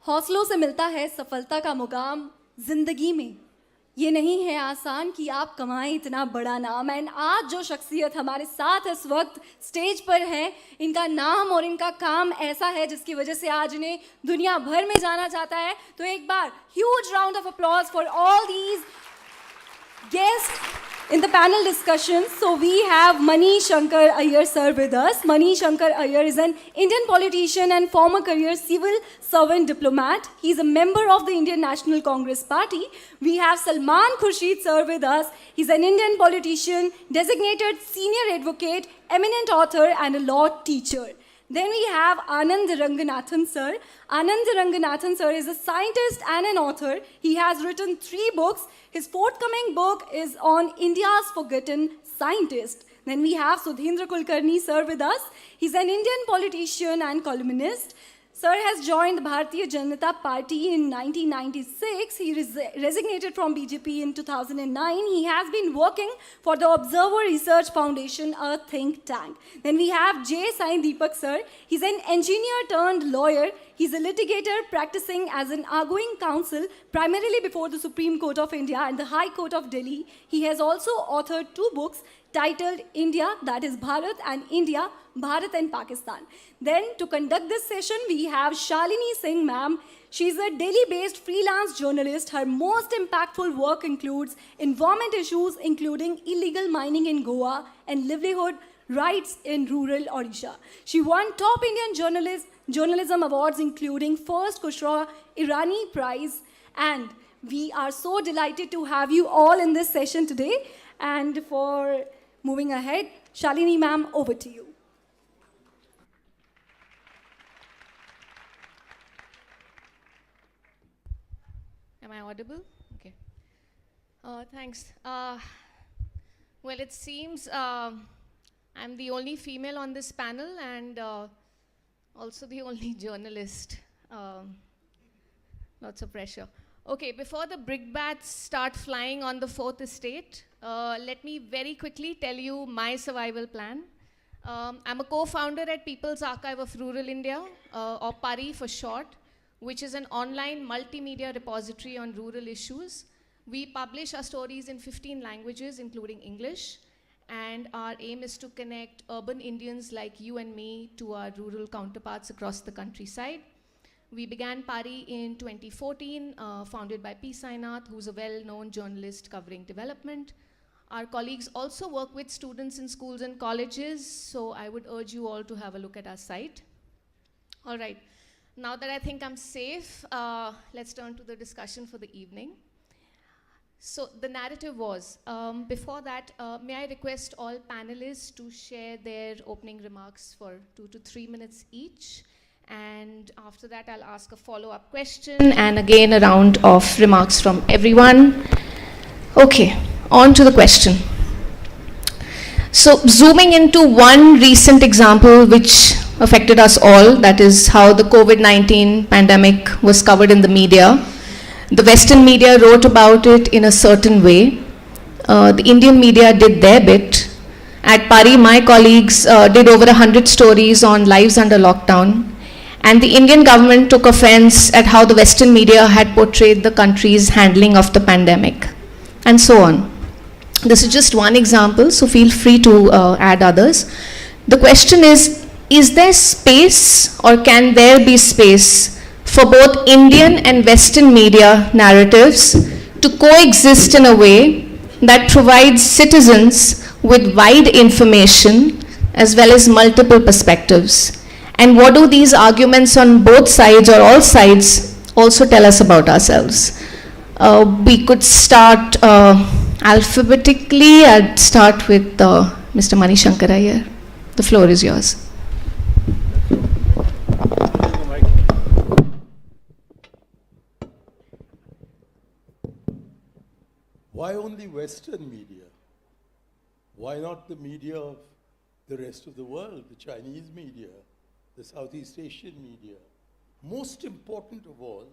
हौसलों से मिलता है सफलता का मुकाम जिंदगी में। ये नहीं है आसान कि आप कमाएं इतना बड़ा नाम। एंड आज जो शख्सियत हमारे साथ इस वक्त स्टेज पर है, इनका नाम और इनका काम ऐसा है जिसकी वजह से आज इन्हें दुनिया भर में जाना जाता है। तो एक बार huge round of applause for all these guests in the panel discussion. So we have Shankar Aiyar sir with us. Shankar Aiyar is an Indian politician and former career civil servant diplomat. He is a member of the Indian National Congress Party. We have Salman Khurshid sir with us. He's an Indian politician, designated senior advocate, eminent author and a law teacher. Then we have Anand Ranganathn sir. Anand Ranganathn sir is a scientist and an author. He has written 3 books. His forthcoming book is on India's forgotten scientist. Then we have Sudheendra Kulkarni sir with us. He's an Indian politician and columnist. Sir has joined the Bharatiya Janata Party in 1996. He resignated from BJP in 2009. He has been working for the Observer Research Foundation, a think tank. Then we have Sai Deepak sir. He's an engineer turned lawyer. He's a litigator practicing as an arguing counsel, primarily before the Supreme Court of India and the High Court of Delhi. He has also authored 2 books titled India, that is Bharat, and India, Bharat and Pakistan. Then to conduct this session, we have Shalini Singh ma'am. She's a Delhi-based freelance journalist. Her most impactful work includes environment issues, including illegal mining in Goa and livelihood rights in rural Odisha. She won top Indian journalism awards, including first Kishor Irani Prize. And we are so delighted to have you all in this session today. And for moving ahead, Shalini ma'am, over to you. Am I audible? Okay. Thanks. Well, it seems I'm the only female on this panel and also the only journalist. Lots of pressure. Okay, before the brickbats start flying on the 4th estate, let me very quickly tell you my survival plan. I'm a co-founder at People's Archive of Rural India, or PARI for short, which is an online multimedia repository on rural issues. We publish our stories in 15 languages, including English, and our aim is to connect urban Indians like you and me to our rural counterparts across the countryside. We began PARI in 2014, founded by P. Sainath, who's a well-known journalist covering development. Our colleagues also work with students in schools and colleges, so I would urge you all to have a look at our site. All right, now that I think I'm safe, let's turn to the discussion for the evening. So the narrative was, before that, may I request all panelists to share their opening remarks for 2 to 3 minutes each. And after that, I'll ask a follow-up question and again a round of remarks from everyone. Okay, on to the question. So zooming into one recent example which affected us all, that is how the COVID-19 pandemic was covered in the media. The Western media wrote about it in a certain way. The Indian media did their bit. At PARI, my colleagues did over 100 stories on lives under lockdown. And the Indian government took offense at how the Western media had portrayed the country's handling of the pandemic, and so on. This is just one example, so feel free to add others. The question is there space or can there be space for both Indian and Western media narratives to coexist in a way that provides citizens with wide information as well as multiple perspectives? And what do these arguments on both sides or all sides also tell us about ourselves? We could start alphabetically. I'd start with Mr. Shankar Aiyar. The floor is yours. Why only Western media? Why not the media of the rest of the world, the Chinese media, the Southeast Asian media? Most important of all,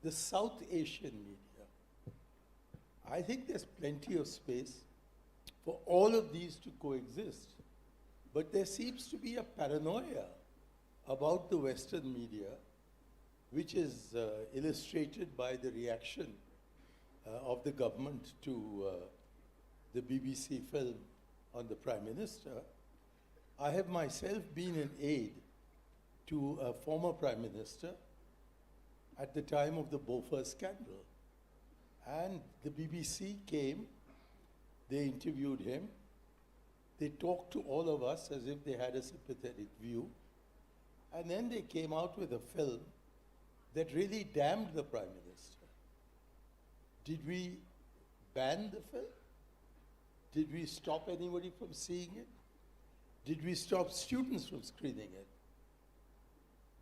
the South Asian media. I think there's plenty of space for all of these to coexist. But there seems to be a paranoia about the Western media which is illustrated by the reaction of the government to the BBC film on the Prime Minister. I have myself been an aide to a former Prime Minister at the time of the Bofors scandal. And the BBC came, they interviewed him, they talked to all of us as if they had a sympathetic view, and then they came out with a film that really damned the Prime Minister. Did we ban the film? Did we stop anybody from seeing it? Did we stop students from screening it?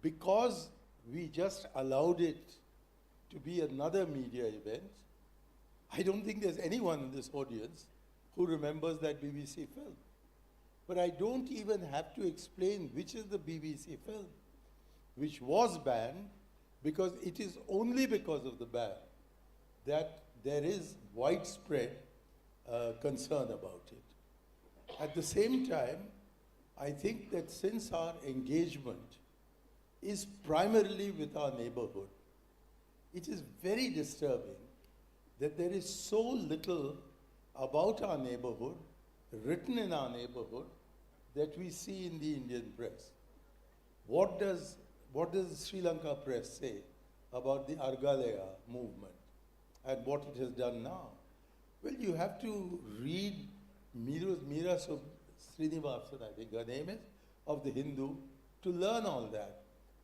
Because we just allowed it to be another media event, I don't think there's anyone in this audience who remembers that BBC film. But I don't even have to explain which is the BBC film, which was banned, because it is only because of the ban that there is widespread concern about it. At the same time, I think that since our engagement is primarily with our neighborhood, it is very disturbing that there is so little about our neighborhood, written in our neighborhood, that we see in the Indian press. What does the Sri Lanka press say about the Argalaya movement and what it has done now? Well, you have to read Meera Srinivasan, I think her name is, of the Hindu, to learn all that.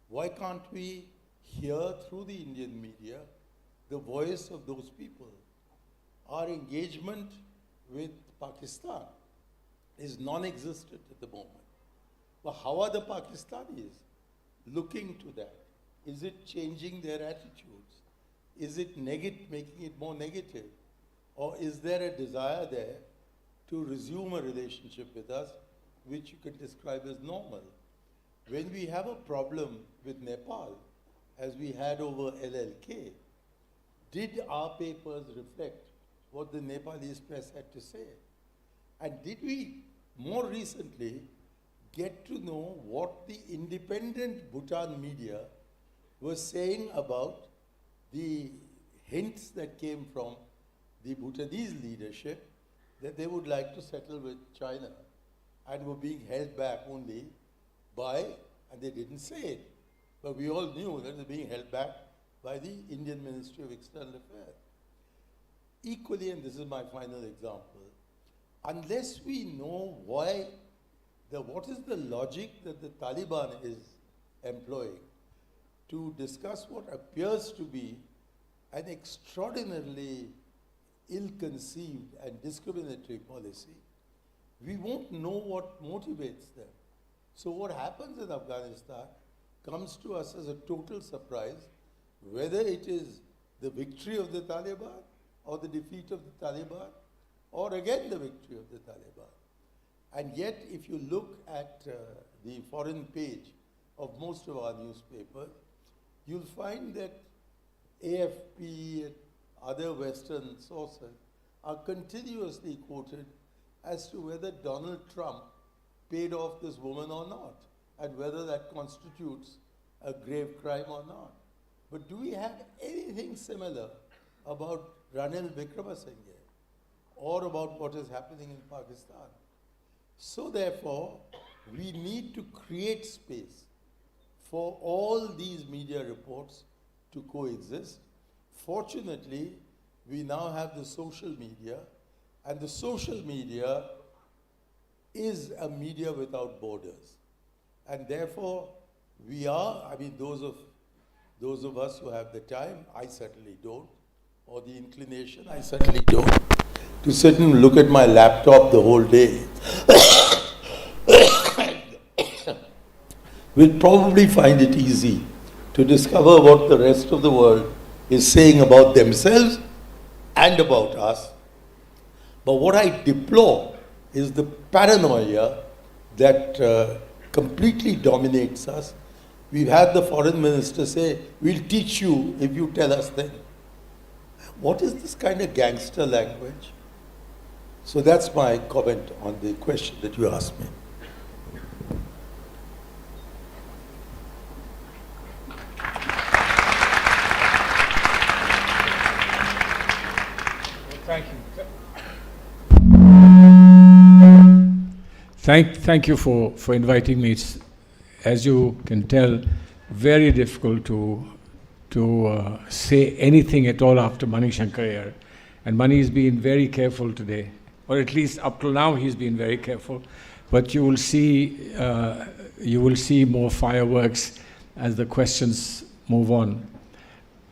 Why can't we hear through the Indian media the voice of those people? Our engagement with Pakistan is non-existent at the moment. But how are the Pakistanis looking to that? Is it changing their attitudes? Is it making it more negative? Or is there a desire there to resume a relationship with us, which you can describe as normal? When we have a problem with Nepal, as we had over LLK, did our papers reflect what the Nepalese press had to say? And did we, more recently, get to know what the independent Bhutan media was saying about the hints that came from the Bhutanese leadership that they would like to settle with China and were being held back only by, and they didn't say it, but we all knew that they were being held back by the Indian Ministry of External Affairs. Equally, and this is my final example, unless we know what is the logic that the Taliban is employing to discuss what appears to be an extraordinarily ill-conceived and discriminatory policy, we won't know what motivates them. So what happens in Afghanistan comes to us as a total surprise, whether it is the victory of the Taliban or the defeat of the Taliban, or again the victory of the Taliban. And yet, if you look at the foreign page of most of our newspapers, you'll find that AFP and other Western sources are continuously quoted as to whether Donald Trump paid off this woman or not, and whether that constitutes a grave crime or not. But do we have anything similar about Ranil Wickremesinghe or about what is happening in Pakistan? So therefore, we need to create space for all these media reports to coexist. Fortunately, we now have the social media, and the social media is a media without borders. And therefore, we are, I mean, those of us who have the time, I certainly don't, or the inclination, I certainly don't, to sit and look at my laptop the whole day, will probably find it easy to discover what the rest of the world is saying about themselves and about us. But what I deplore is the paranoia that completely dominates us. We've had the foreign minister say, we'll teach you if you tell us then. What is this kind of gangster language? So that's my comment on the question that you asked me. Thank you. Thank you for inviting me. It's, as you can tell, very difficult to say anything at all after Mani Shankar Aiyar. And Mani's been very careful today, or at least up till now he's been very careful. But you will see more fireworks as the questions move on.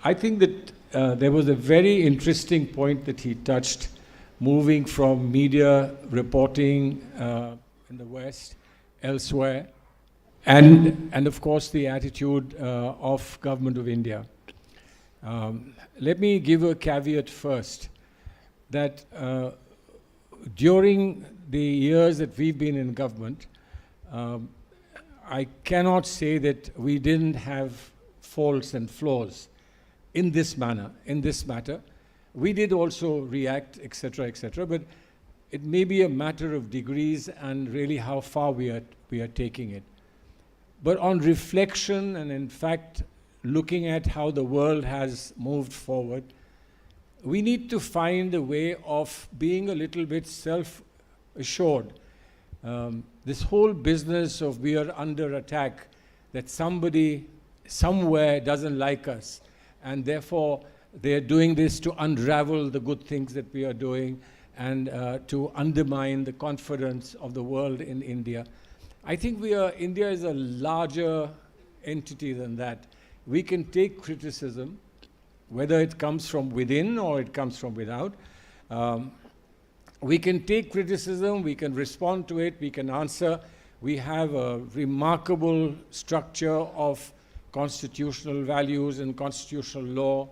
I think that there was a very interesting point that he touched, moving from media reporting in the West, elsewhere, and of course the attitude of Government of India. Let me give a caveat first, that during the years that we've been in government, I cannot say that we didn't have faults and flaws in this matter. We did also react, etc., but it may be a matter of degrees and really how far we are taking it. But on reflection, and in fact looking at how the world has moved forward, we need to find a way of being a little bit self-assured. This whole business of we are under attack, that somebody somewhere doesn't like us, and therefore they're doing this to unravel the good things that we are doing and to undermine the confidence of the world in India. I think India is a larger entity than that. We can take criticism, whether it comes from within or it comes from without. We can take criticism, we can respond to it, we can answer. We have a remarkable structure of constitutional values and constitutional law,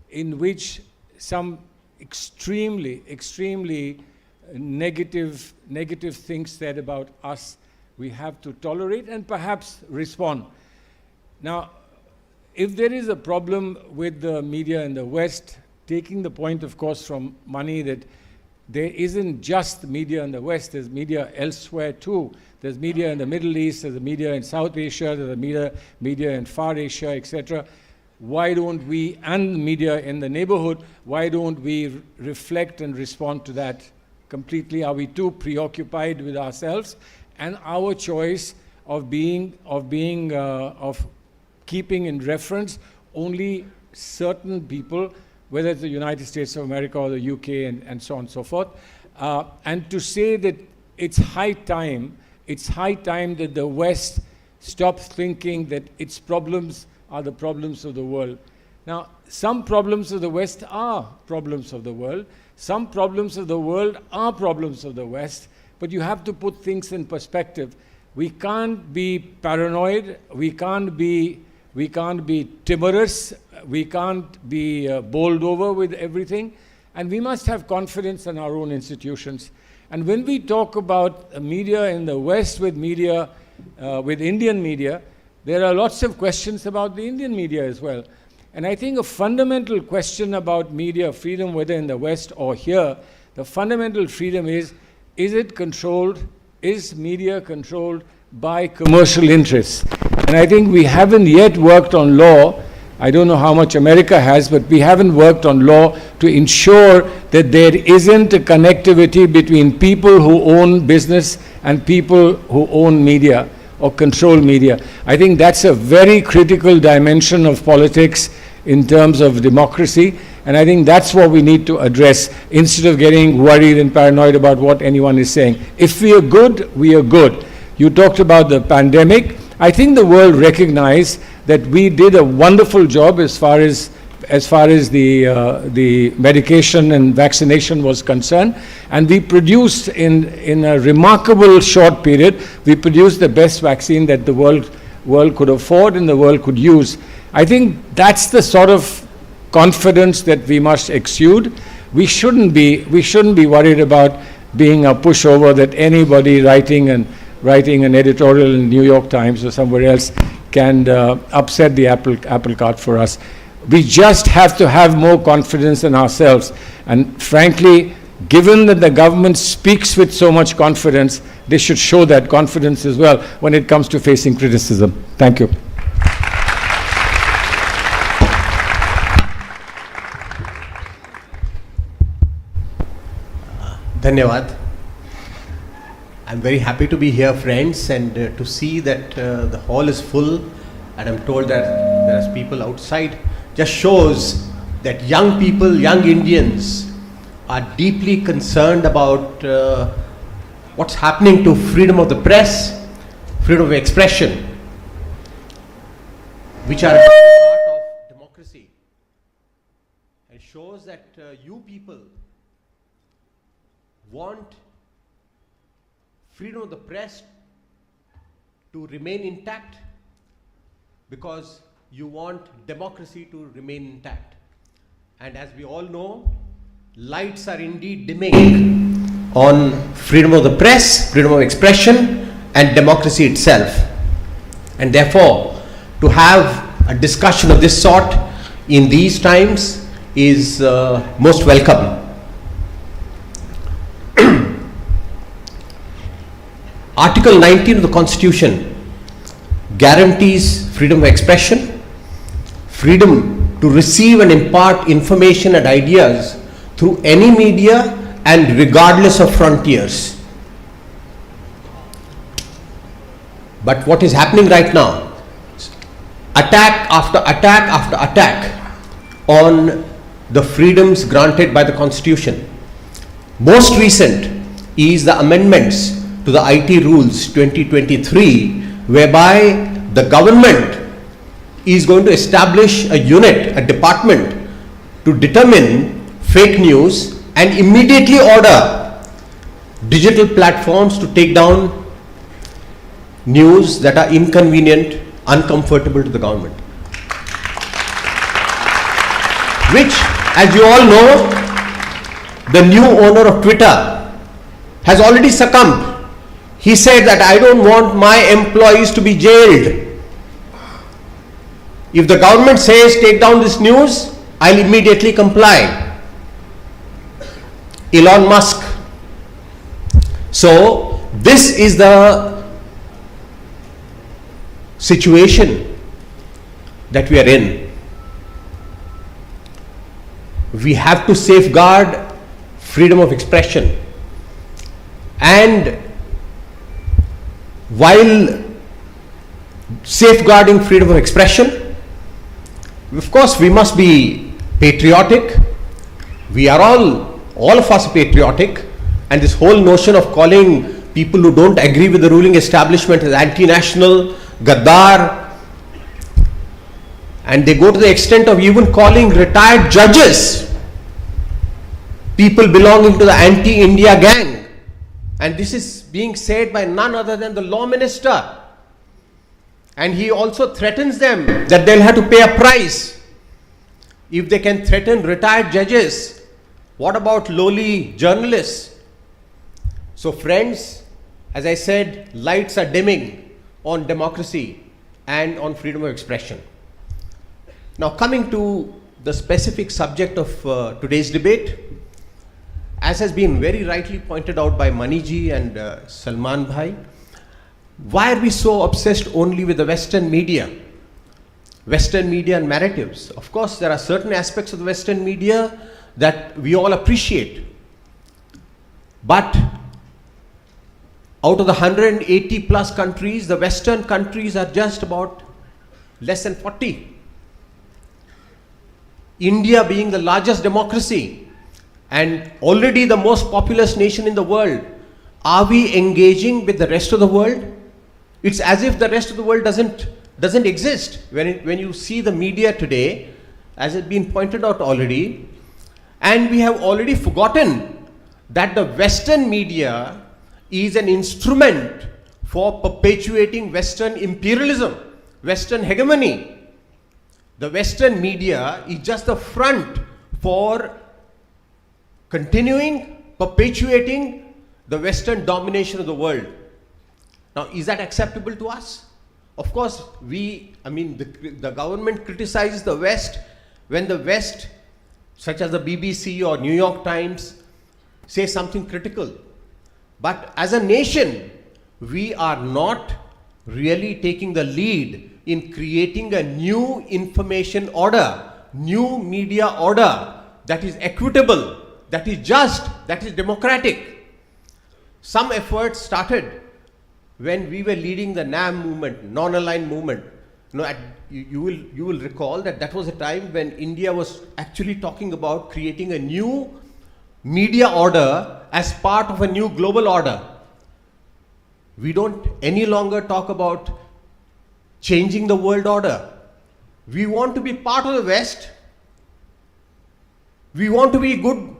in which some extremely negative things said about us, we have to tolerate and perhaps respond. Now, if there is a problem with the media in the West, taking the point, of course, from Mani, that there isn't just media in the West, there's media elsewhere too. There's media in the Middle East, there's media in South Asia, there's media in Far Asia, etc. Why don't we, and media in the neighborhood, why don't we reflect and respond to that completely? Are we too preoccupied with ourselves and our choice of keeping in reference only certain people, whether it's the United States of America or the UK and so on and so forth, and to say that it's high time that the West stops thinking that its problems are the problems of the world. Now, some problems of the West are problems of the world. Some problems of the world are problems of the West, but you have to put things in perspective. We can't be paranoid, we can't be timorous, we can't be bowled over with everything, and we must have confidence in our own institutions. And when we talk about media in the West with Indian media, there are lots of questions about the Indian media as well. And I think a fundamental question about media freedom, whether in the West or here, the fundamental freedom is it controlled, is media controlled by commercial interests? And I think we haven't yet worked on law. I don't know how much America has, but we haven't worked on law to ensure that there isn't a connectivity between people who own business and people who own media or control media. I think that's a very critical dimension of politics in terms of democracy, and I think that's what we need to address instead of getting worried and paranoid about what anyone is saying. If we are good, we are good. You talked about the pandemic. I think the world recognized that we did a wonderful job as far as the medication and vaccination was concerned, and we produced in a remarkable short period, we produced the best vaccine that the world could afford and the world could use. I think that's the sort of confidence that we must exude. We shouldn't be worried about being a pushover, that anybody writing an editorial in the New York Times or somewhere else can upset the apple cart for us. We just have to have more confidence in ourselves. And frankly, given that the government speaks with so much confidence, they should show that confidence as well when it comes to facing criticism. Thank you. Dhanyavad. I'm very happy to be here, friends, and to see that the hall is full, and I'm told that there are people outside. Just shows that young people, young Indians, are deeply concerned about what's happening to freedom of the press, freedom of expression, which are a part of democracy. It shows that you people want freedom of the press to remain intact because you want democracy to remain intact. And as we all know, lights are indeed dimming on freedom of the press, freedom of expression, and democracy itself. And therefore, to have a discussion of this sort in these times is most welcome. Article 19 of the Constitution guarantees freedom of expression, freedom to receive and impart information and ideas through any media and regardless of frontiers. But what is happening right now? Attack after attack after attack on the freedoms granted by the Constitution. Most recent is the amendments to the IT rules 2023, whereby the government is going to establish a unit, a department, to determine fake news and immediately order digital platforms to take down news that are inconvenient, uncomfortable to the government. Which, as you all know, the new owner of Twitter has already succumbed. He said that I don't want my employees to be jailed. If the government says take down this news, I'll immediately comply. Elon Musk. So this is the situation that we are in. We have to safeguard freedom of expression, and while safeguarding freedom of expression, of course we must be patriotic. We are all of us patriotic, and this whole notion of calling people who don't agree with the ruling establishment as anti-national, Gaddar, and they go to the extent of even calling retired judges people belonging to the anti-India gang. And this is being said by none other than the law minister. And he also threatens them that they'll have to pay a price if they can threaten retired judges. What about lowly journalists? So friends, as I said, lights are dimming on democracy and on freedom of expression. Now coming to the specific subject of today's debate, as has been very rightly pointed out by Maniji and Salman Bhai, why are we so obsessed only with the Western media and narratives? Of course, there are certain aspects of the Western media that we all appreciate. But out of the 180 plus countries, the Western countries are just about less than 40. India being the largest democracy and already the most populous nation in the world, are we engaging with the rest of the world? It's as if the rest of the world doesn't exist. When you see the media today, as has been pointed out already, and we have already forgotten that the Western media is an instrument for perpetuating Western imperialism, Western hegemony. The Western media is just the front for continuing, perpetuating the Western domination of the world. Now, is that acceptable to us? Of course, the government criticizes the West when the West, such as the BBC or New York Times, say something critical. But as a nation, we are not really taking the lead in creating a new information order, new media order that is equitable, that is just, that is democratic. some efforts started when we were leading the NAM movement, non-aligned movement. You will recall that that was a time when India was actually talking about creating a new media order as part of a new global order. We don't any longer talk about changing the world order. We want to be part of the West. We want to be good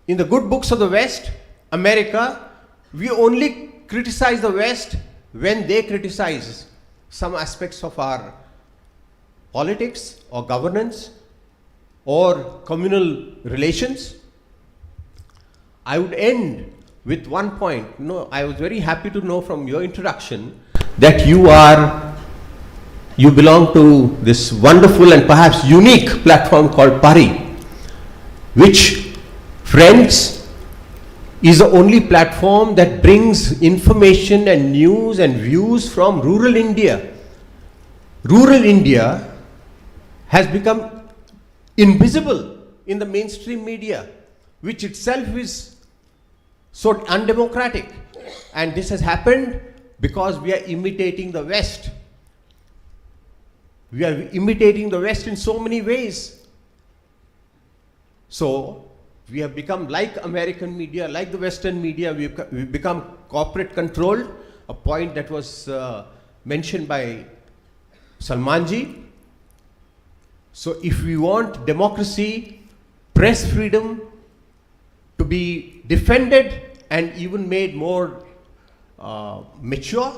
in the good books of the West, America. We only criticize the West when they criticize some aspects of our politics or governance or communal relations. I would end with one point. I was very happy to know from your introduction that you belong to this wonderful and perhaps unique platform called Pari, which, friends, is the only platform that brings information and news and views from rural India. Rural India has become invisible in the mainstream media, which itself is so undemocratic. And this has happened because we are imitating the West. We are imitating the West in so many ways. So, we have become like American media, like the Western media. We've become corporate controlled, a point that was mentioned by Salman ji. So if we want democracy, press freedom to be defended and even made more mature,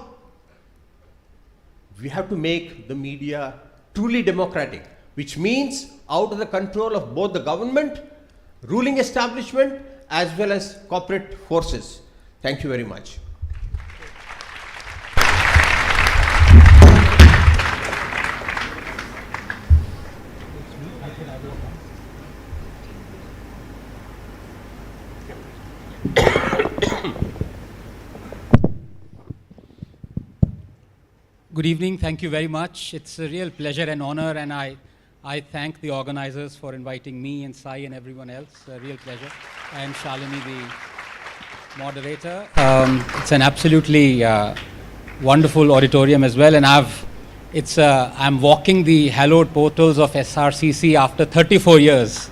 we have to make the media truly democratic, which means out of the control of both the government, ruling establishment, as well as corporate forces. Thank you very much. Good evening. Thank you very much. It's a real pleasure and honor, and I thank the organizers for inviting me and Sai and everyone else. A real pleasure. And Shalini, the moderator. It's an absolutely wonderful auditorium as well, and I'm walking the hallowed portals of SRCC after 34 years.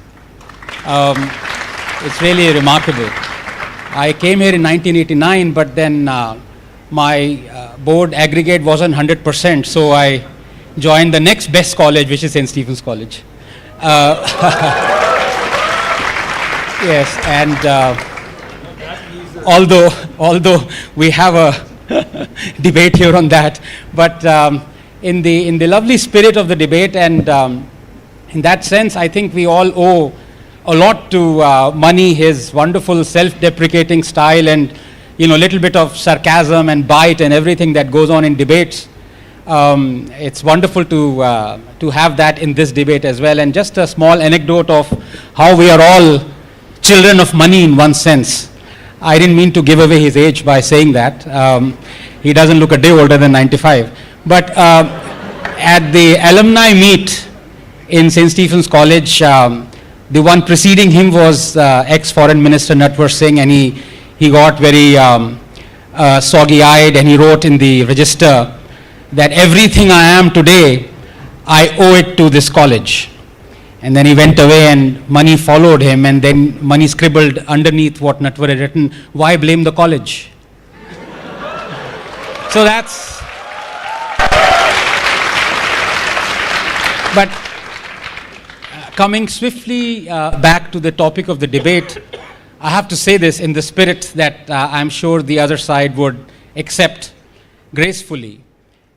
It's really remarkable. I came here in 1989, but then my board aggregate wasn't 100%, so I joined the next best college, which is St. Stephen's College. Yes, and although we have a debate here on that, but in the lovely spirit of the debate, and in that sense, I think we all owe a lot to Mani, his wonderful self-deprecating style, and little bit of sarcasm and bite and everything that goes on in debates. It's wonderful to have that in this debate as well. And just a small anecdote of how we are all children of money in one sense. I didn't mean to give away his age by saying that. He doesn't look a day older than 95. But at the alumni meet in St. Stephen's College, the one preceding him was ex-Foreign Minister Natwar Singh, and he got very soggy-eyed, and he wrote in the register that everything I am today, I owe it to this college. And then he went away, and Mani followed him, and then Mani scribbled underneath what Natwar had written, "Why blame the college?" So that's... But coming swiftly back to the topic of the debate, I have to say this in the spirit that I'm sure the other side would accept gracefully,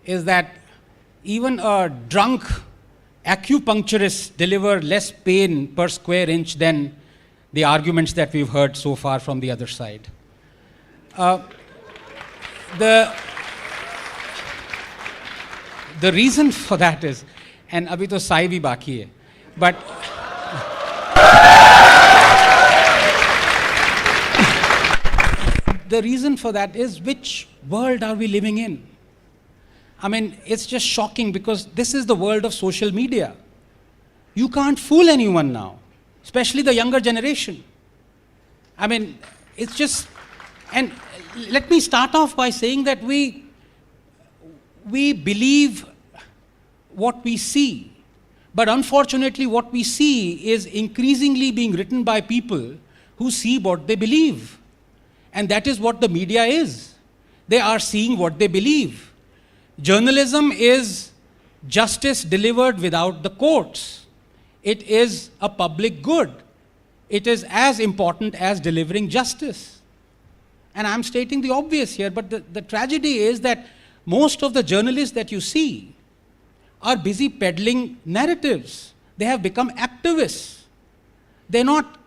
is that even a drunk acupuncturist deliver less pain per square inch than the arguments that we've heard so far from the other side. The reason for that is, and abhi to Sai bhi baki hai, but the reason for that is, which world are we living in? I mean, it's just shocking, because this is the world of social media. You can't fool anyone now, especially the younger generation. I mean, it's just And let me start off by saying that we believe what we see. But unfortunately, what we see is increasingly being written by people who see what they believe. And that is what the media is. They are seeing what they believe. Journalism is justice delivered without the courts. It is a public good. It is as important as delivering justice. And I'm stating the obvious here, but the tragedy is that most of the journalists that you see are busy peddling narratives. They have become activists. They're not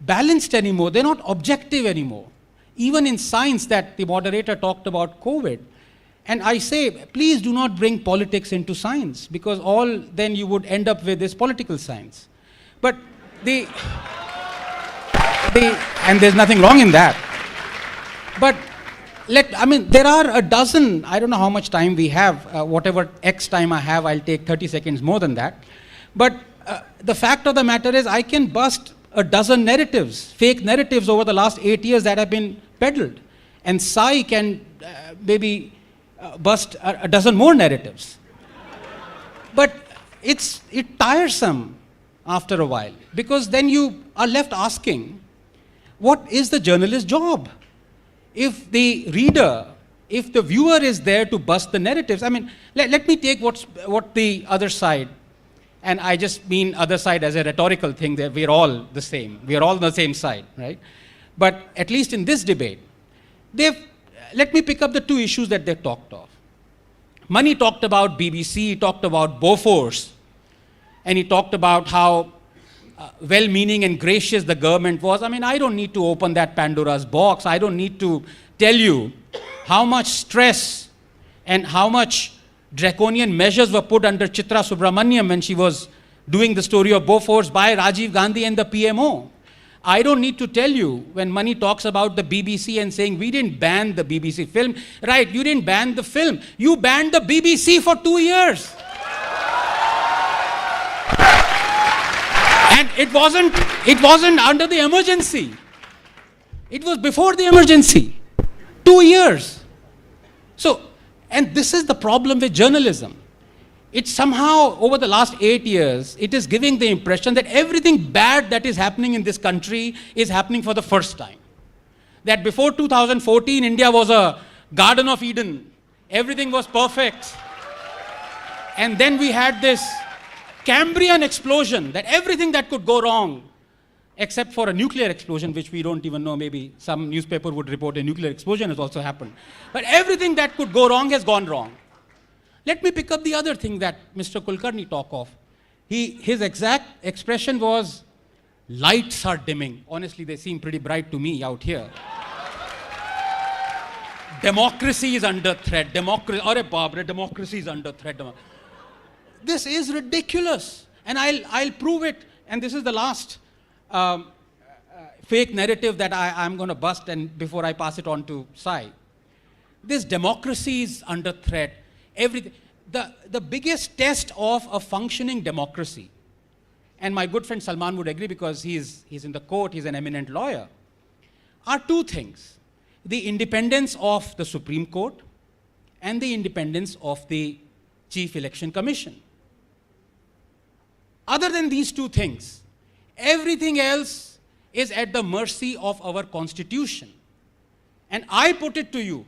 balanced anymore. They're not objective anymore. Even in science that the moderator talked about COVID. And I say, please do not bring politics into science, because all then you would end up with is political science. But and there's nothing wrong in that. But there are a dozen, I don't know how much time we have, whatever X time I have, I'll take 30 seconds more than that. But the fact of the matter is I can bust a dozen narratives, fake narratives over the last 8 years that have been peddled. And Sai can maybe bust a dozen more narratives. But it's tiresome after a while, because then you are left asking, what is the journalist's job? If the reader, if the viewer is there to bust the narratives, let me take what the other side, and I just mean other side as a rhetorical thing, that we're all the same. We're all on the same side, right? But at least in this debate, let me pick up the two issues that they talked of. Mani talked about BBC, he talked about Bofors, and he talked about how well-meaning and gracious the government was. I don't need to open that Pandora's box. I don't need to tell you how much stress and how much draconian measures were put under Chitra Subramaniam when she was doing the story of Bofors by Rajiv Gandhi and the PMO. I don't need to tell you when Mani talks about the BBC and saying, we didn't ban the BBC film. Right, you didn't ban the film. You banned the BBC for 2 years. And it wasn't under the emergency. It was before the emergency. 2 years. So, and this is the problem with journalism. It's somehow, over the last 8 years, it is giving the impression that everything bad that is happening in this country is happening for the first time. That before 2014, India was a Garden of Eden. Everything was perfect. And then we had this Cambrian explosion, that everything that could go wrong, except for a nuclear explosion, which we don't even know, maybe some newspaper would report a nuclear explosion has also happened. But everything that could go wrong has gone wrong. Let me pick up the other thing that Mr. Kulkarni talked of. His exact expression was, lights are dimming. Honestly, they seem pretty bright to me out here. Democracy is under threat. Democracy is under threat. This is ridiculous. And I'll prove it. And this is the last fake narrative that I'm going to bust, and before I pass it on to Sai. This democracy is under threat. The biggest test of a functioning democracy, and my good friend Salman would agree because he's in the court, he's an eminent lawyer, are two things. The independence of the Supreme Court and the independence of the Chief Election Commission. Other than these two things, everything else is at the mercy of our Constitution. And I put it to you,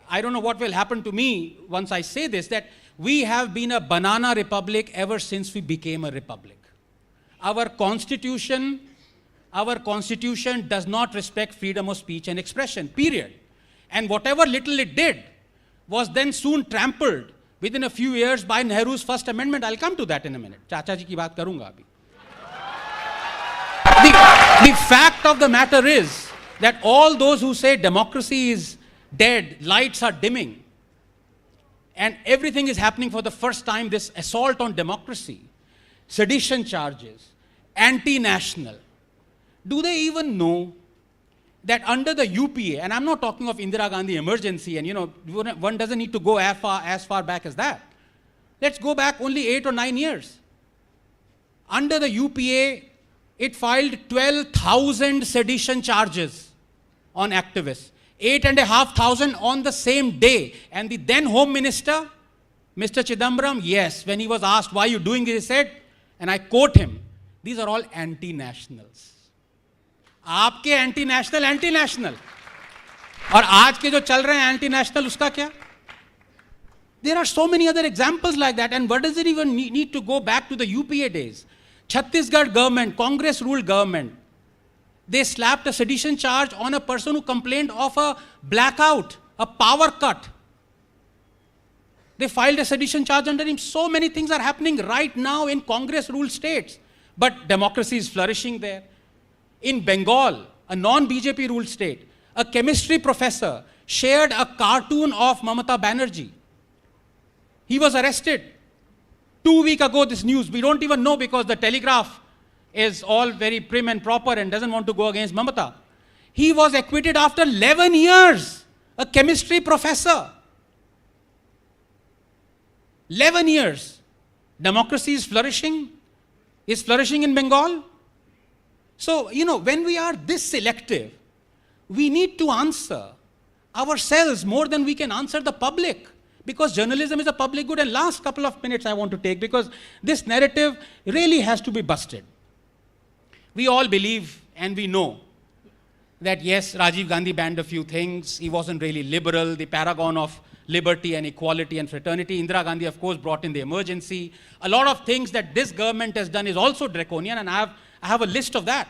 I don't know what will happen to me once I say this, that we have been a banana republic ever since we became a republic. Our Constitution does not respect freedom of speech and expression, period. And whatever little it did was then soon trampled within a few years by Nehru's First Amendment. I'll come to that in a minute. Chacha ji ki baat karunga abhi. The fact of the matter is that all those who say democracy is dead, lights are dimming, and everything is happening for the first time, this assault on democracy, sedition charges, anti-national. Do they even know that under the UPA, and I'm not talking of Indira Gandhi emergency, and one doesn't need to go as far back as that. Let's go back only 8 or 9 years. Under the UPA, it filed 12,000 sedition charges on activists. 8,500 on the same day. And the then Home Minister, Mr. Chidambaram, yes, when he was asked, why are you doing this, he said, and I quote him, these are all anti-nationals. आपके anti-national, anti-national. और आज के जो चल रहे हैं anti-national, उसका क्या? There are so many other examples like that. And what does it even need to go back to the UPA days? Chhattisgarh government, Congress-ruled government, they slapped a sedition charge on a person who complained of a blackout, a power cut. They filed a sedition charge under him. So many things are happening right now in Congress-ruled states. But democracy is flourishing there. In Bengal, a non-BJP ruled state, a chemistry professor shared a cartoon of Mamata Banerjee. He was arrested. 2 weeks ago, this news, we don't even know because the Telegraph is all very prim and proper and doesn't want to go against Mamata. He was acquitted after 11 years, a chemistry professor. 11 years. Democracy is flourishing in Bengal. So, when we are this selective, we need to answer ourselves more than we can answer the public. Because journalism is a public good. And last couple of minutes I want to take, because this narrative really has to be busted. We all believe and we know that yes, Rajiv Gandhi banned a few things. He wasn't really liberal, the paragon of liberty and equality and fraternity. Indira Gandhi, of course, brought in the emergency. A lot of things that this government has done is also draconian, and I have a list of that.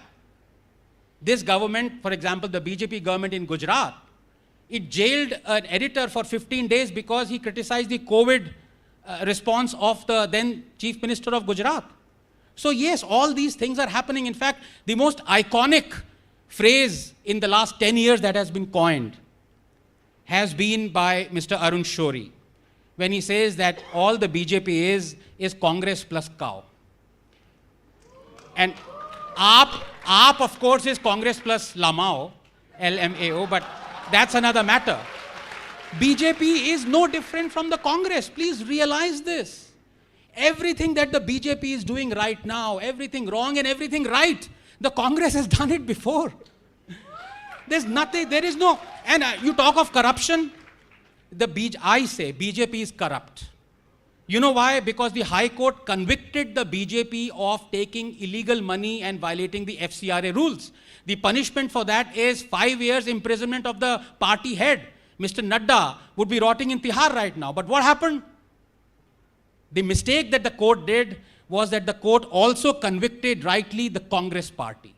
This government, for example, the BJP government in Gujarat, it jailed an editor for 15 days because he criticized the COVID response of the then Chief Minister of Gujarat. So yes, all these things are happening. In fact, the most iconic phrase in the last 10 years that has been coined has been by Mr. Arun Shourie, when he says that all the BJP is Congress plus cow. And AAP of course is Congress plus Lamao, LMAO, but that's another matter. BJP is no different from the Congress. Please realize this. Everything that the BJP is doing right now, everything wrong and everything right, the Congress has done it before. There's nothing, there is no, and you talk of corruption, I say BJP is corrupt. You know why? Because the High Court convicted the BJP of taking illegal money and violating the FCRA rules. The punishment for that is 5 years imprisonment of the party head. Mr. Nadda would be rotting in Tihar right now. But what happened? The mistake that the court did was that the court also convicted rightly the Congress party.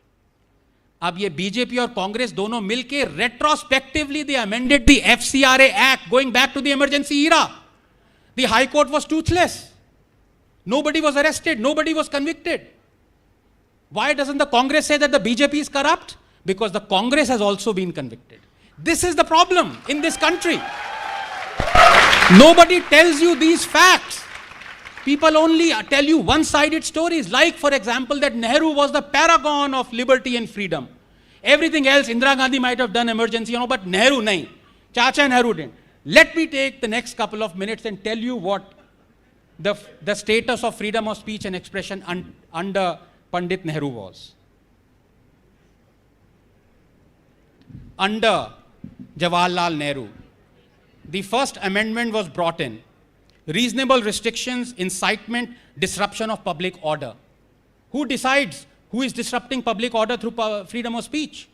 अब ये BJP और कांग्रेस दोनों मिलके retrospectively they amended the FCRA Act going back to the emergency era. The High Court was toothless. Nobody was arrested. Nobody was convicted. Why doesn't the Congress say that the BJP is corrupt? Because the Congress has also been convicted. This is the problem in this country. Nobody tells you these facts. People only tell you one-sided stories, like, for example, that Nehru was the paragon of liberty and freedom. Everything else, Indira Gandhi might have done emergency, but Nehru nahi. Chacha Nehru didn't. Let me take the next couple of minutes and tell you what the status of freedom of speech and expression under Pandit Nehru was. Under Jawaharlal Nehru, the first amendment was brought in. Reasonable restrictions, incitement, disruption of public order. Who decides who is disrupting public order through freedom of speech?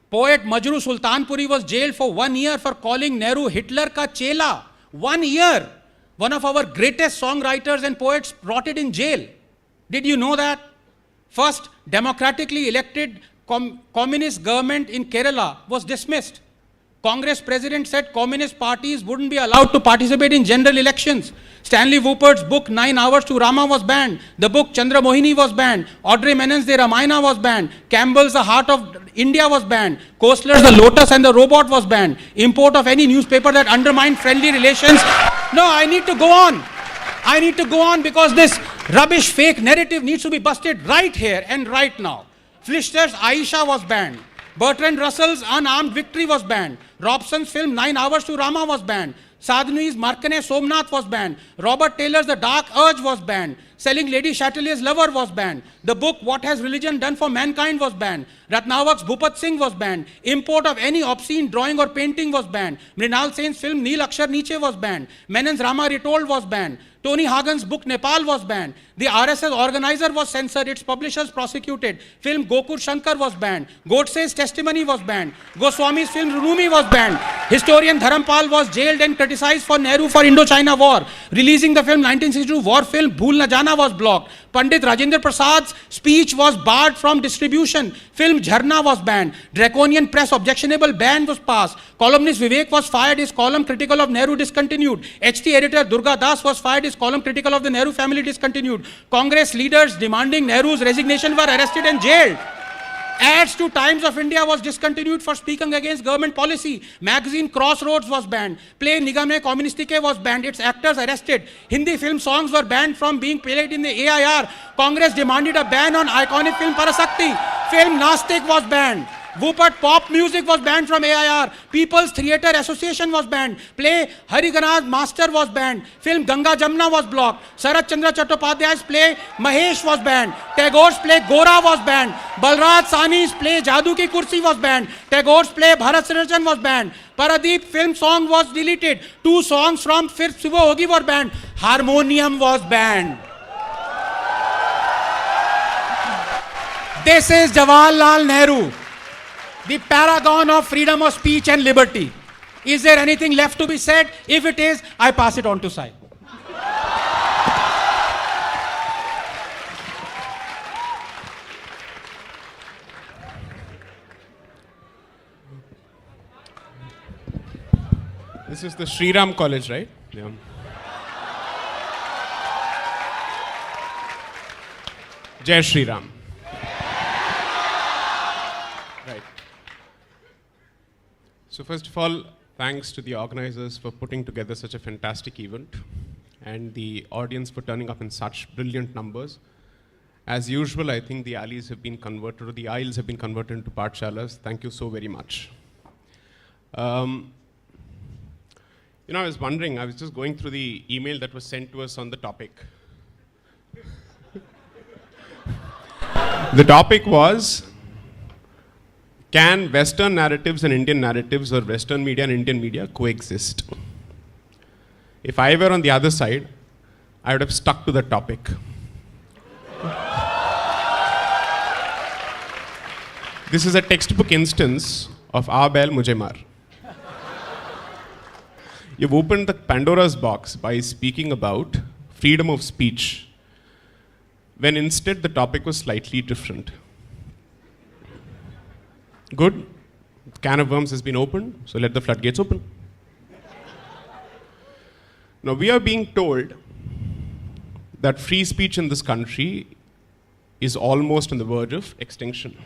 Poet Majru Sultanpuri was jailed for 1 year for calling Nehru Hitler ka chela. 1 year. One of our greatest songwriters and poets rotted in jail. Did you know that? First democratically elected communist government in Kerala was dismissed. Congress president said communist parties wouldn't be allowed to participate in general elections. Stanley Whooper's book 9 Hours to Rama was banned. The book Chandra Mohini was banned. Audrey Menon's The Ramayana was banned. Campbell's The Heart of India was banned. Koestler's The Lotus and the Robot was banned. Import of any newspaper that undermined friendly relations. No, I need to go on. I need to go on because this rubbish fake narrative needs to be busted right here and right now. Flischter's Aisha was banned. Bertrand Russell's Unarmed Victory was banned. Robson's film 9 Hours to Rama was banned. Sadhnui's Markane Somnath was banned. Robert Taylor's The Dark Urge was banned. Selling Lady Chatelier's lover was banned. The book What Has Religion Done for Mankind was banned. Ratnavak's Bhupat Singh was banned. Import of any obscene drawing or painting was banned. Mrinal Sen's film Neel Akshar Niche was banned. Menon's Rama Retold was banned. Tony Hagen's book Nepal was banned. The RSS organizer was censored, its publishers prosecuted. Film Gokur Shankar was banned. Godse's testimony was banned. Goswami's film Rumi was banned. Historian Dharampal was jailed and criticized for Nehru for Indochina War. Releasing the film 1962 war film Bhool Na Jana was blocked. Pandit Rajendra Prasad's speech was barred from distribution. Film Jharna was banned. Draconian press objectionable ban was passed. Columnist Vivek was fired. His column critical of Nehru discontinued. HT editor Durga Das was fired. His column critical of the Nehru family discontinued. Congress leaders demanding Nehru's resignation were arrested and jailed. Ads to Times of India was discontinued for speaking against government policy. Magazine Crossroads was banned. Play Nigame Communistike was banned. Its actors arrested. Hindi film songs were banned from being played in the AIR. Congress demanded a ban on iconic film Parasakti. Film Nastik was banned. Whoopert pop music was banned from AIR. People's Theatre Association was banned. Play Hariganaz Master was banned. Film Ganga Jamna was blocked. Sarat Chandra Chattopadhyay's play Mahesh was banned. Tagore's play Gora was banned. Balraj Sani's play Jadoo Ki Kursi was banned. Tagore's play Bharat Sirjan was banned. Paradeep film song was deleted. 2 songs from Fir Subah Hogi were banned. Harmonium was banned. This is Jawaharlal Nehru, the paragon of freedom of speech and liberty. Is there anything left to be said? If it is, I pass it on to Sai. This is the Shriram College, right? Yeah. Jai Shri Ram. Right. So first of all, thanks to the organizers for putting together such a fantastic event and the audience for turning up in such brilliant numbers. As usual, I think the alleys have been converted, or the aisles have been converted into pathshalas. Thank you so very much. I was wondering, I was just going through the email that was sent to us on the topic. The topic was, can Western narratives and Indian narratives, or Western media and Indian media, coexist? If I were on the other side, I would have stuck to the topic. This is a textbook instance of Aa Bail Mujhe Maar. You've opened the Pandora's box by speaking about freedom of speech, when instead the topic was slightly different. Good. The can of worms has been opened, so let the floodgates open. Now we are being told that free speech in this country is almost on the verge of extinction.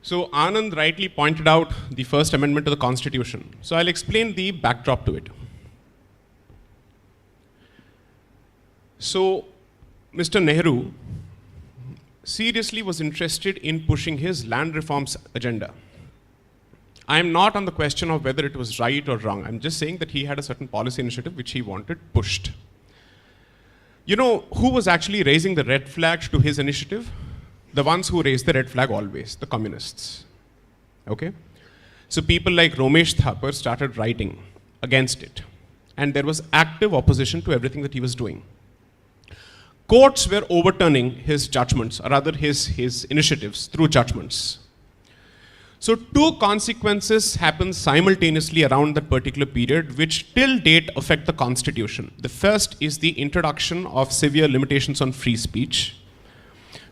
So Anand rightly pointed out the First Amendment to the Constitution. So I'll explain the backdrop to it. So Mr. Nehru seriously was interested in pushing his land reforms agenda. I am not on the question of whether it was right or wrong. I'm just saying that he had a certain policy initiative which he wanted pushed. You know who was actually raising the red flag to his initiative? The ones who raised the red flag always, the communists. Okay? So people like Romesh Thapar started writing against it. And there was active opposition to everything that he was doing. Courts were overturning his judgments, or rather his initiatives through judgments. So 2 consequences happened simultaneously around that particular period, which till date affect the Constitution. The first is the introduction of severe limitations on free speech.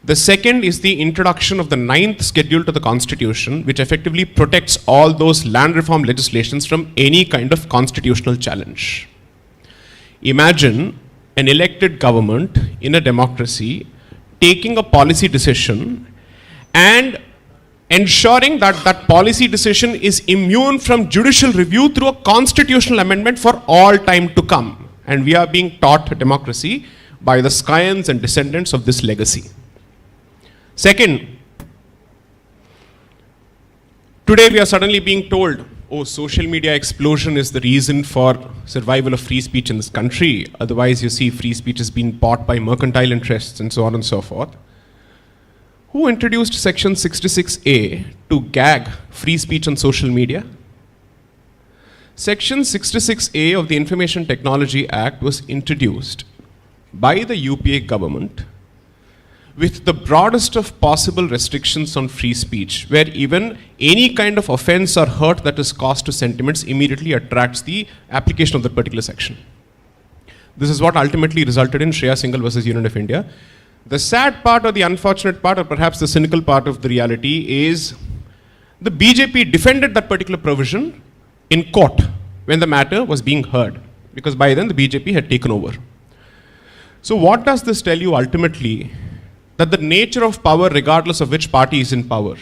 The second is the introduction of the 9th schedule to the Constitution, which effectively protects all those land reform legislations from any kind of constitutional challenge. Imagine an elected government in a democracy taking a policy decision and ensuring that that policy decision is immune from judicial review through a constitutional amendment for all time to come. And we are being taught democracy by the scions and descendants of this legacy. Second, today we are suddenly being told oh, social media explosion is the reason for survival of free speech in this country. Otherwise, you see free speech has been bought by mercantile interests and so on and so forth. Who introduced Section 66A to gag free speech on social media? Section 66A of the Information Technology Act was introduced by the UPA government with the broadest of possible restrictions on free speech, where even any kind of offense or hurt that is caused to sentiments immediately attracts the application of that particular section. This is what ultimately resulted in Shreya Singhal versus Union of India. The sad part or the unfortunate part or perhaps the cynical part of the reality is the BJP defended that particular provision in court when the matter was being heard, because by then the BJP had taken over. So what does this tell you ultimately? That the nature of power, regardless of which party is in power,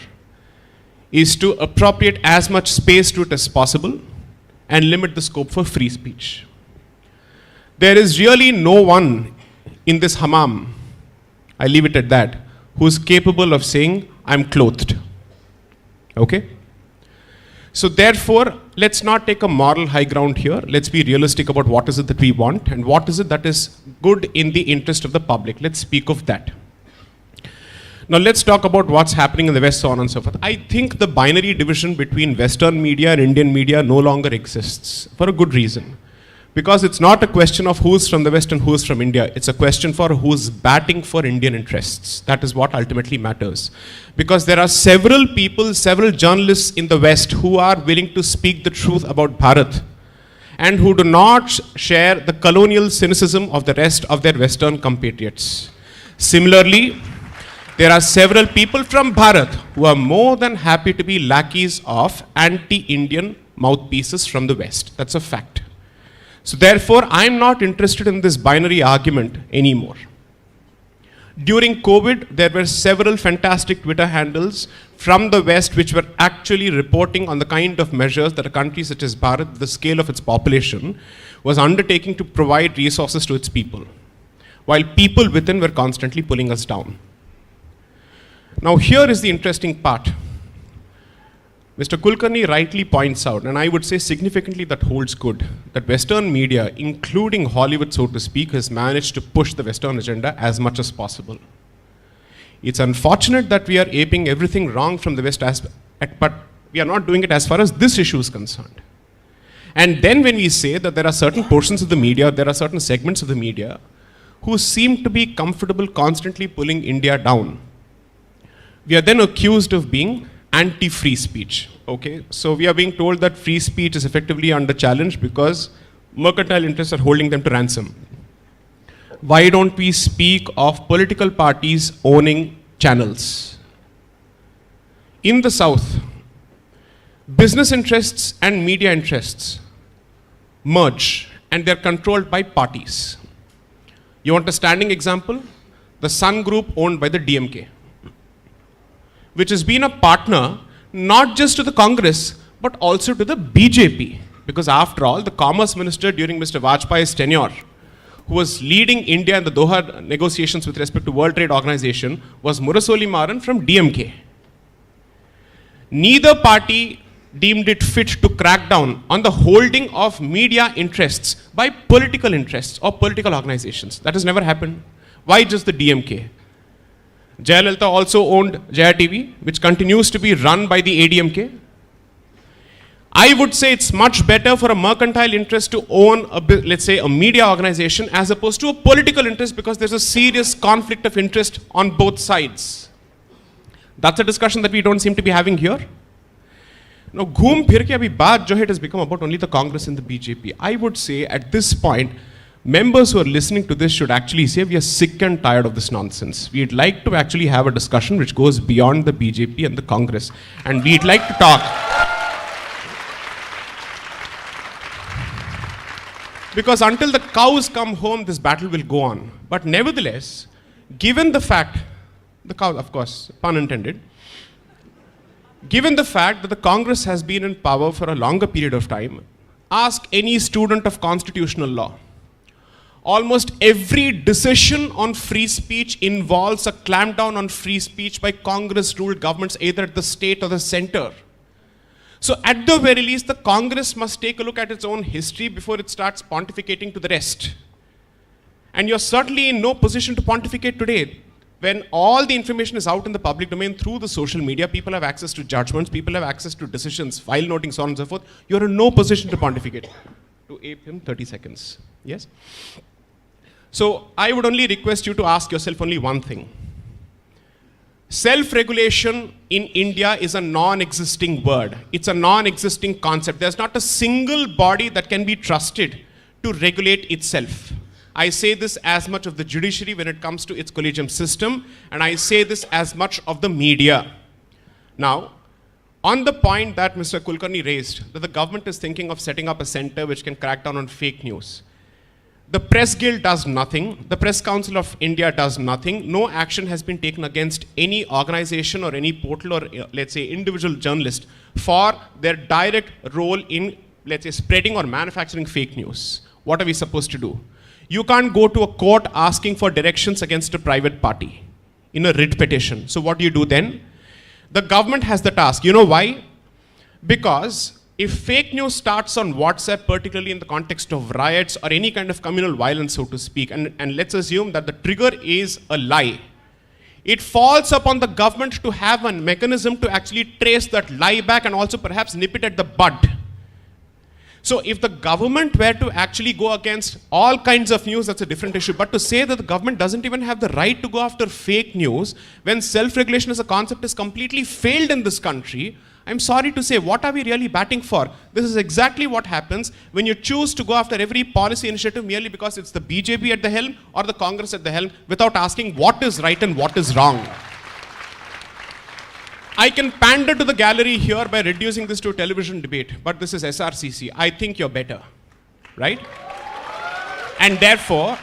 is to appropriate as much space to it as possible and limit the scope for free speech. There is really no one in this hammam, I leave it at that, who is capable of saying, I'm clothed. Okay? So therefore, let's not take a moral high ground here. Let's be realistic about what is it that we want and what is it that is good in the interest of the public. Let's speak of that. Now let's talk about what's happening in the West, so on and so forth. I think the binary division between Western media and Indian media no longer exists, for a good reason. Because it's not a question of who's from the West and who's from India. It's a question for who's batting for Indian interests. That is what ultimately matters. Because there are several people, several journalists in the West who are willing to speak the truth about Bharat and who do not share the colonial cynicism of the rest of their Western compatriots. Similarly, there are several people from Bharat who are more than happy to be lackeys of anti-Indian mouthpieces from the West. That's a fact. So therefore, I'm not interested in this binary argument anymore. During COVID, there were several fantastic Twitter handles from the West which were actually reporting on the kind of measures that a country such as Bharat, the scale of its population, was undertaking to provide resources to its people, while people within were constantly pulling us down. Now here is the interesting part. Mr. Kulkarni rightly points out, and I would say significantly that holds good, that Western media, including Hollywood so to speak, has managed to push the Western agenda as much as possible. It's unfortunate that we are aping everything wrong from the West, but we are not doing it as far as this issue is concerned. And then when we say that there are certain portions of the media, there are certain segments of the media who seem to be comfortable constantly pulling India down, we are then accused of being anti-free speech. Okay, so we are being told that free speech is effectively under challenge because mercantile interests are holding them to ransom. Why don't we speak of political parties owning channels? In the South, business interests and media interests merge and they're controlled by parties. You want a standing example? The Sun Group owned by the DMK, which has been a partner not just to the Congress, but also to the BJP. Because after all, the Commerce Minister during Mr. Vajpayee's tenure, who was leading India in the Doha negotiations with respect to World Trade Organization, was Murasoli Maran from DMK. Neither party deemed it fit to crack down on the holding of media interests by political interests or political organizations. That has never happened. Why just the DMK? Jayalalitha also owned Jaya TV, which continues to be run by the ADMK. I would say it's much better for a mercantile interest to own, let's say, a media organization as opposed to a political interest, because there's a serious conflict of interest on both sides. That's a discussion that we don't seem to be having here. Now, ghoom phir ke abhi baat jo hai, it has become about only the Congress and the BJP. I would say at this point, members who are listening to this should actually say we are sick and tired of this nonsense. We'd like to actually have a discussion which goes beyond the BJP and the Congress. And we'd like to talk. Because until the cows come home, this battle will go on. But nevertheless, given the fact, the cow, of course, pun intended, given the fact that the Congress has been in power for a longer period of time, ask any student of constitutional law. Almost every decision on free speech involves a clampdown on free speech by Congress-ruled governments, either at the state or the center. So at the very least, the Congress must take a look at its own history before it starts pontificating to the rest. And you're certainly in no position to pontificate today. When all the information is out in the public domain through the social media, people have access to judgments, people have access to decisions, file noting, so on and so forth. You're in no position to pontificate. To ape him, 30 seconds. Yes? So I would only request you to ask yourself only one thing. Self-regulation in India is a non-existing word. It's a non-existing concept. There's not a single body that can be trusted to regulate itself. I say this as much of the judiciary when it comes to its collegium system, and I say this as much of the media. Now, on the point that Mr. Kulkarni raised, that the government is thinking of setting up a center which can crack down on fake news. The Press Guild does nothing. The Press Council of India does nothing. No action has been taken against any organization or any portal or, let's say, individual journalist for their direct role in, let's say, spreading or manufacturing fake news. What are we supposed to do? You can't go to a court asking for directions against a private party in a writ petition. So what do you do then? The government has the task. You know why? Because if fake news starts on WhatsApp, particularly in the context of riots or any kind of communal violence, so to speak, and let's assume that the trigger is a lie, it falls upon the government to have a mechanism to actually trace that lie back and also perhaps nip it at the bud. So if the government were to actually go against all kinds of news, that's a different issue. But to say that the government doesn't even have the right to go after fake news when self-regulation as a concept is completely failed in this country, I'm sorry to say, what are we really batting for? This is exactly what happens when you choose to go after every policy initiative merely because it's the BJP at the helm or the Congress at the helm without asking what is right and what is wrong. I can pander to the gallery here by reducing this to a television debate, but this is SRCC. I think you're better, right? And therefore,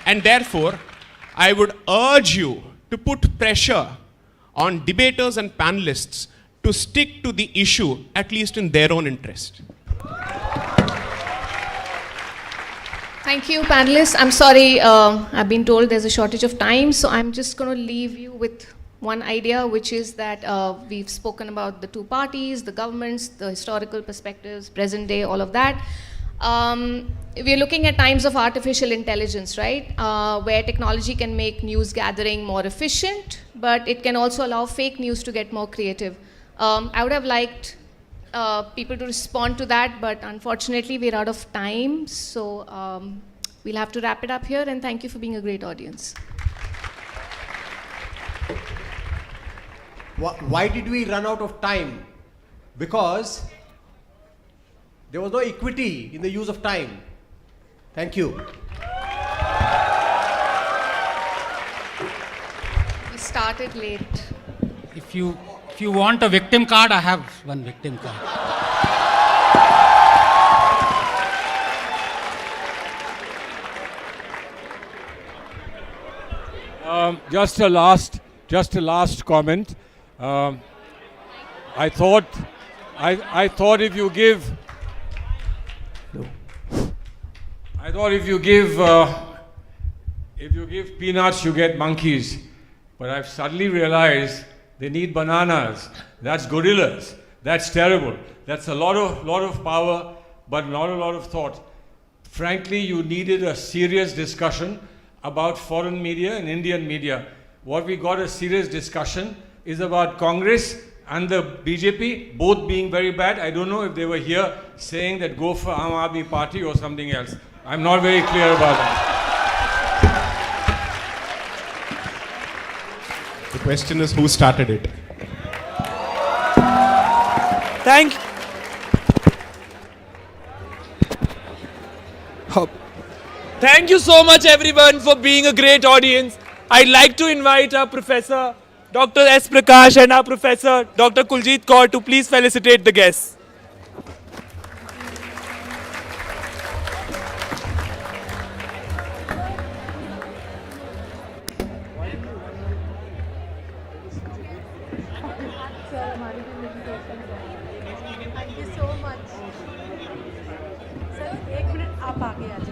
I would urge you to put pressure on debaters and panelists to stick to the issue, at least in their own interest. Thank you, panelists. I'm sorry, I've been told there's a shortage of time, so I'm just going to leave you with one idea, which is that we've spoken about the two parties, the governments, the historical perspectives, present day, all of that. We're looking at times of artificial intelligence, right? Where technology can make news gathering more efficient, but it can also allow fake news to get more creative. I would have liked people to respond to that, but unfortunately we're out of time, so we'll have to wrap it up here, and thank you for being a great audience. Why did we run out of time? Because there was no equity in the use of time. Thank you. We started late. If you want a victim card, I have one victim card. Just a last comment. I thought if you give peanuts, you get monkeys. But I've suddenly realized they need bananas. That's gorillas. That's terrible. That's a lot of power, but not a lot of thought. Frankly, you needed a serious discussion about foreign media and Indian media. What we got a serious discussion is about Congress and the BJP, both being very bad. I don't know if they were here saying that go for Aam Aadmi Party or something else. I'm not very clear about that. The question is, who started it? Thank you so much, everyone, for being a great audience. I'd like to invite our Professor Dr. S. Prakash and our Professor Dr. Kuljit Kaur to please felicitate the guests. Thank you so much sir 1 minute आप आगे आ जाइए